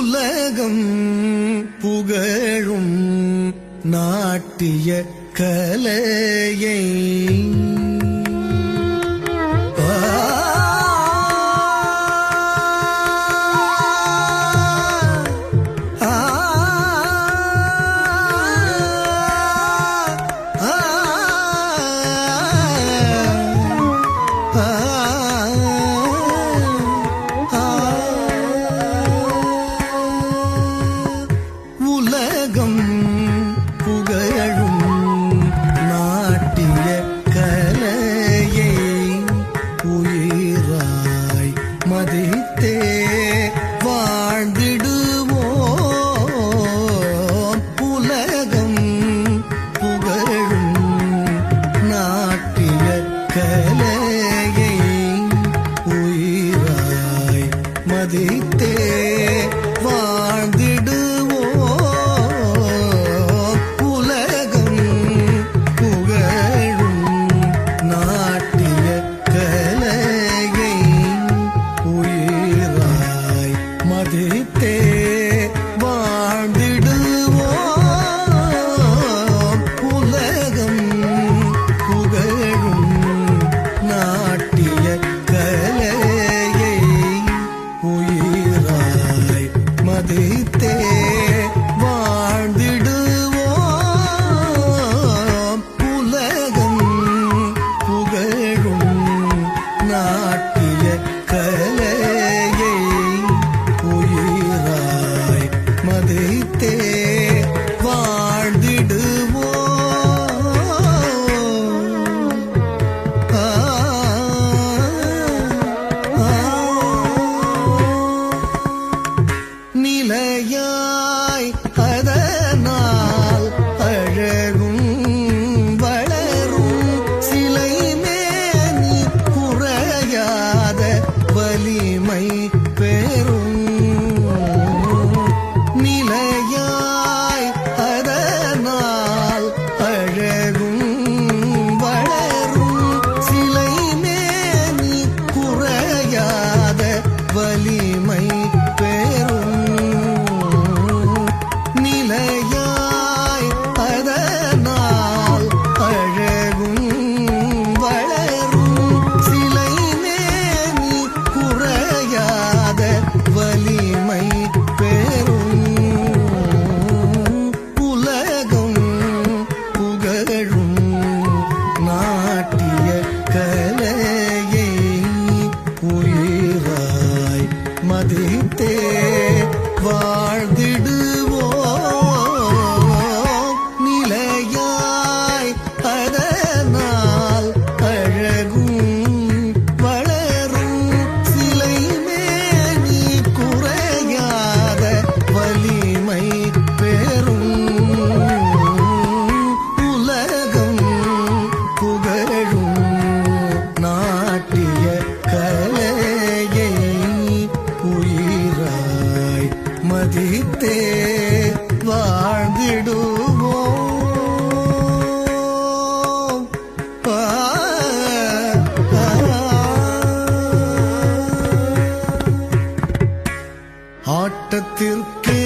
உலகம் புகழும் நாட்டிய கலையை உலகம் புகழும் நாட்டிய கலையை உயிராய் மதித்தே வாழ்ந்திடுவோம். உலகம் புகழும் நாட்டிய கலையை உயிராய் மதித்தே நிலையாய் அதனால் அழகும் வளரும் சிலை மேனி குறையாத வலிமை பெறும். நிலையாய் அதனால் அழகும் வளரும் சிலை மேனி குறையாத வலிமை பெறும். நிலையாய் அதனால் அழகும் வளரும் சிலை மேனி குறையாத வலிமை பெறும். உலகம் புகழும் நாட்டிய கலையை உயிராய் மதித்தே வாழ்ந்திடுவோம். நிலையாய் அதனால் அழகும் வளரும் சிலை மேனி குறையாத வலிமை பெறும். உலகம் புகழும் நாட்டிய கலையை உயிராய் மதித்தே வாழ்ந்திடுவோம்.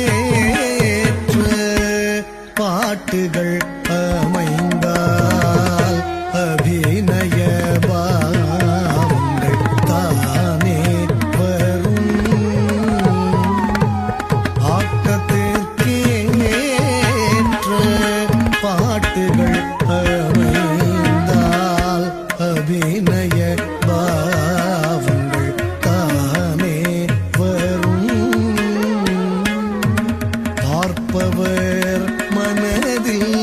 ஆட்டத்திற்கேற்ற பாட்டுகள் அமைந்தால் அபிநய பாவங்கள் தானே வரும். ஆட்டத்திற்கேற்ற பாட்டுகள் அமைந்தால் அபிநய பாவங்கள் தானே வரும். பார்ப்பவர் மனதில்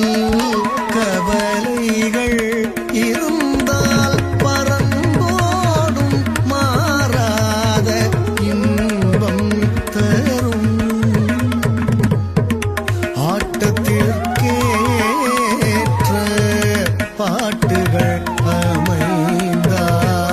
கவலைகள் இருந்தால் பறந்தோடும் மாறாத இன்பம் தரும். ஆட்டத்திற்கேற்ற பாட்டுகள் அமைந்தால்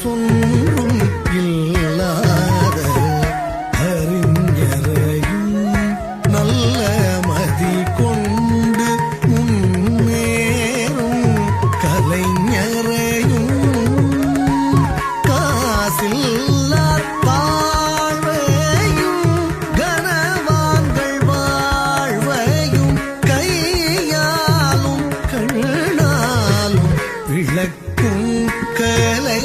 சொன்றும் இல்லாத அறிஞரையும் நல்ல மதி கொண்டு முன்னேறும் கலைஞரையும் காசில்லார் தாழ்வையும் கனவான்கள் வாழ்வையும் கையாலும் கண்ணாலும் விளக்கும் கலை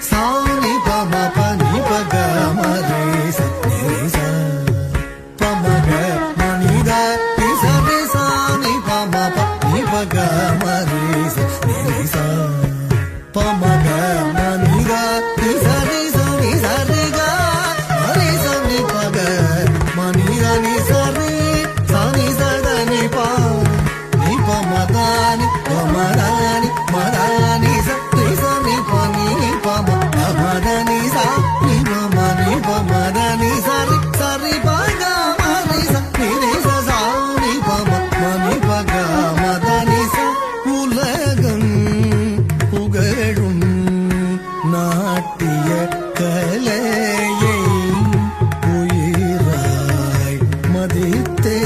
சாணி பம பனி பக மரேச நிரேச பமக மனித திசரி சாணி பம பனி பக மரேச நிரேச பமக மனித திசரி சனி சரிக மரேச நி பக மனித நிசரி சனி சதனி பா நி பமதானி பமரானி மரானி சக்தி சனி பனி பம மதனி சா நி பமனி பமதனி சரி சரி பக மனி சக்தி நிச சாணி பம மனி பக மதனி ச உலகம் புகழும் நாட்டிய கலையை உயிராய் மதித்தே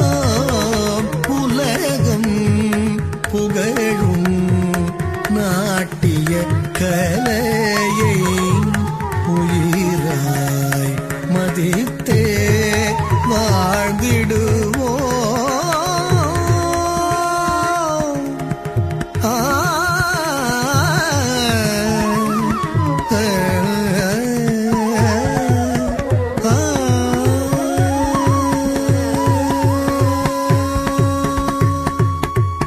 வாழ்ந்திடுவோம் உலகம் புகழும் நாட்டிய கலையை உயிராய் மதித்தே வாழ்ந்திடுவோம்